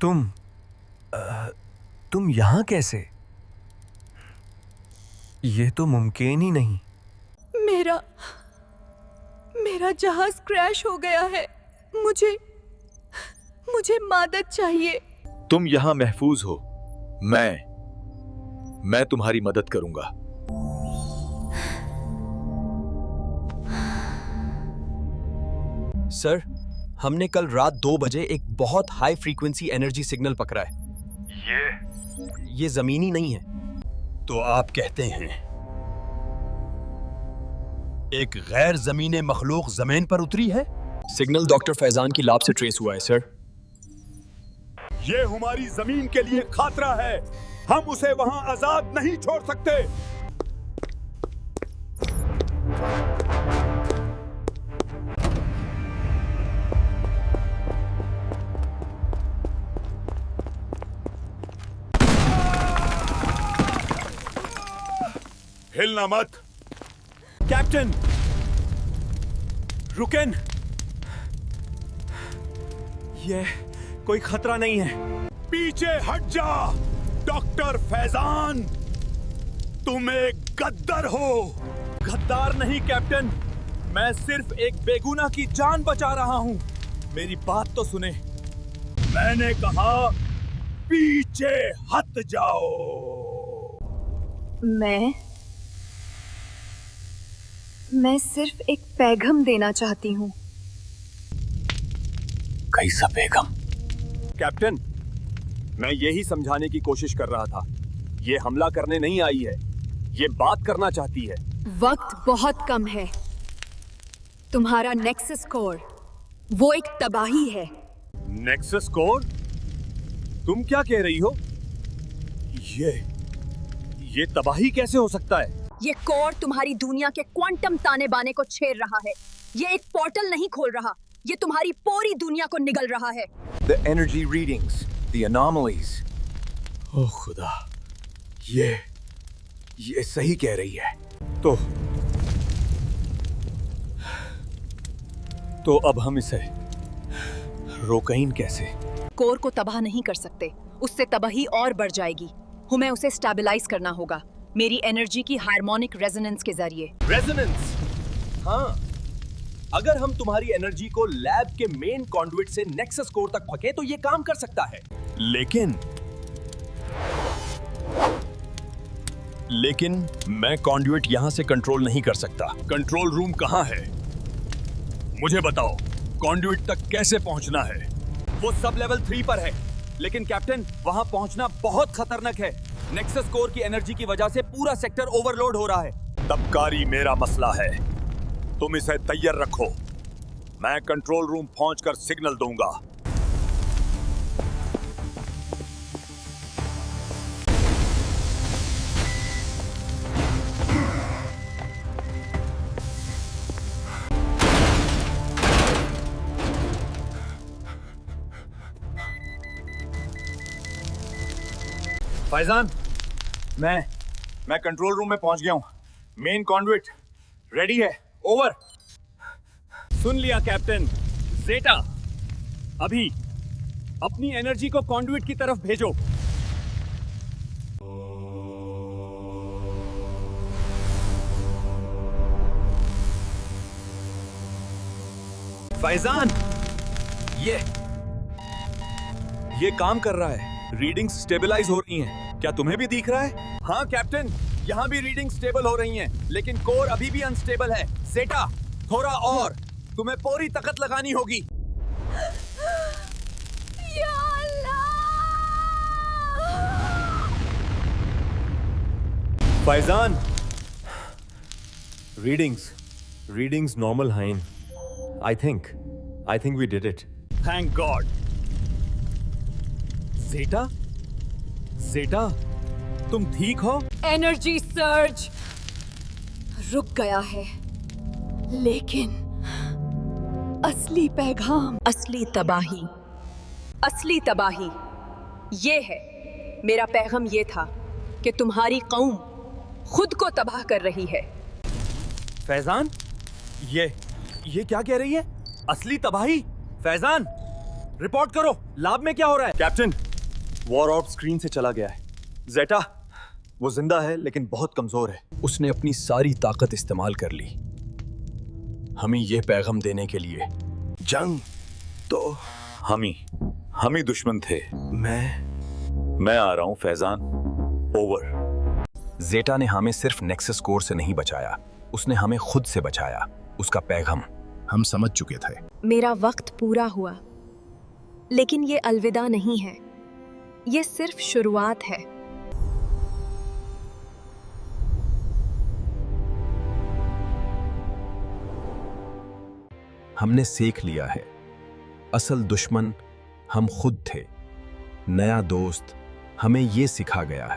तुम तुम यहाँ कैसे? ये तो मुमकिन ही नहीं। मेरा जहाज क्रैश हो गया है। मुझे मदद चाहिए। तुम यहाँ महफूज हो। मैं तुम्हारी मदद करूंगा। सर, हमने कल रात 2 बजे एक बहुत हाई फ्रीक्वेंसी एनर्जी सिग्नल पकड़ा है। ये जमीनी नहीं है। तो आप कहते हैं एक गैर जमीनी मखलूक जमीन पर उतरी है? सिग्नल डॉक्टर फैजान की लैब से ट्रेस हुआ है सर। ये हमारी जमीन के लिए खतरा है। हम उसे वहां आजाद नहीं छोड़ सकते। हिलना मत। कैप्टन, रुकें। ये कोई खतरा नहीं है। पीछे हट जा डॉक्टर फैजान। तुम एक गद्दार हो। गद्दार नहीं कैप्टन, मैं सिर्फ एक बेगुनाह की जान बचा रहा हूं। मेरी बात तो सुने। मैंने कहा पीछे हट जाओ। मैं सिर्फ एक पैगाम देना चाहती हूँ। कैसा पैगाम? कैप्टन, मैं यही समझाने की कोशिश कर रहा था। ये हमला करने नहीं आई है, ये बात करना चाहती है। वक्त बहुत कम है। तुम्हारा नेक्सस कोर वो एक तबाही है। Nexus core? तुम क्या कह रही हो? ये तबाही कैसे हो सकता है? ये कोर तुम्हारी दुनिया के क्वांटम ताने बाने को छेड़ रहा है। ये एक पोर्टल नहीं खोल रहा, ये तुम्हारी पूरी दुनिया को निगल रहा है। The energy readings, the anomalies. ओह खुदा, ये सही कह रही है। तो अब हम इसे रोकें कैसे? कोर को तबाह नहीं कर सकते, उससे तबाही और बढ़ जाएगी। हमें उसे स्टेबलाइज करना होगा मेरी एनर्जी की हार्मोनिक रेजोनेंस के जरिए। रेजोनेंस? हाँ, अगर हम तुम्हारी एनर्जी को लैब के मेन कॉन्डुइट से नेक्सस कोर तक फके तो ये काम कर सकता है। लेकिन मैं कॉन्ड्यूइट यहां से कंट्रोल नहीं कर सकता। कंट्रोल रूम कहां है? मुझे बताओ, कॉन्ड्यूइट तक कैसे पहुंचना है? वो सब लेवल 3 पर है, लेकिन कैप्टन वहां पहुंचना बहुत खतरनाक है। नेक्सस कोर की एनर्जी की वजह से पूरा सेक्टर ओवरलोड हो रहा है। तबकारी मेरा मसला है, तुम इसे तैयार रखो। मैं कंट्रोल रूम पहुंचकर सिग्नल दूंगा। फैजान, मैं कंट्रोल रूम में पहुंच गया हूं। मेन कॉन्डुइट रेडी है, ओवर। सुन लिया कैप्टन। ज़ेटा, अभी अपनी एनर्जी को कॉन्डुइट की तरफ भेजो। फैजान, ये काम कर रहा है। रीडिंग्स स्टेबलाइज हो रही हैं। क्या तुम्हें भी दिख रहा है? हाँ कैप्टन, यहाँ भी रीडिंग स्टेबल हो रही हैं, लेकिन कोर अभी भी अनस्टेबल है। ज़ेटा, थोड़ा और, तुम्हें पूरी ताकत लगानी होगी। या अल्लाह! फैजान, रीडिंग्स नॉर्मल हैं। I think we did it. Thank God. Zeta, तुम ठीक हो? एनर्जी सर्ज रुक गया है, लेकिन असली पैगाम, असली तबाही ये है। मेरा पैगाम ये था कि तुम्हारी कौम खुद को तबाह कर रही है। फैजान, ये क्या कह रही है? असली तबाही? फैजान, रिपोर्ट करो, लैब में क्या हो रहा है? कैप्टन, वॉर ऑर्ब स्क्रीन से चला गया है। जेटा, वो जिंदा है लेकिन बहुत कमजोर है। उसने अपनी सारी ताकत इस्तेमाल कर ली हमें यह पैगाम देने के लिए। जंग तो हम ही दुश्मन थे। मैं आ रहा हूं फैजान। ओवर। जेटा ने हमें सिर्फ नेक्सस कोर से नहीं बचाया, उसने हमें खुद से बचाया। उसका पैगाम हम समझ चुके थे। मेरा वक्त पूरा हुआ, लेकिन ये अलविदा नहीं है, ये सिर्फ शुरुआत है। हमने सीख लिया है, असल दुश्मन हम खुद थे। नया दोस्त हमें ये सिखा गया है।